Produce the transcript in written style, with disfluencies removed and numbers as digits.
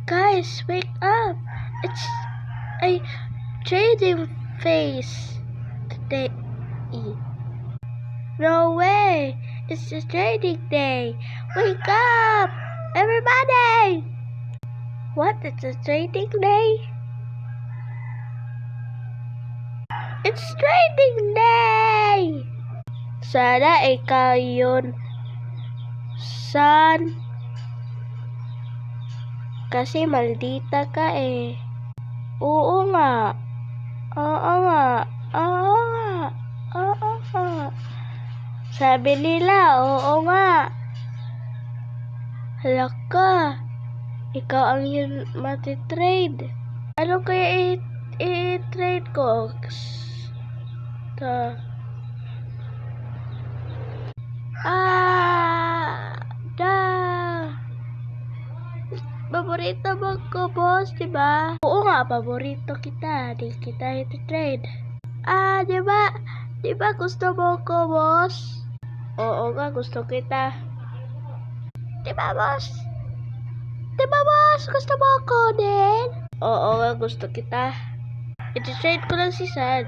Guys, wake up! It's a trading phase today. No way! It's a trading day! Wake up! Everybody! What? It's a trading day? It's trading day! Sana ikaw yun, son. Kasi maldita ka eh. Oo nga. Oo nga. Oo nga. Oo nga. Sabi nila, oo nga. Hala ka. Ikaw ang yun matitrade. Ano kaya i-trade ko? Paborito mo ko, boss, diba? Oo nga, paborito kita. Di kita iti-trade. Diba? Diba gusto mo ko, boss? Oo nga, gusto kita. Diba, boss? Diba, boss? Gusto mo ko din? Oo nga, gusto kita. Iti-trade ko lang si San.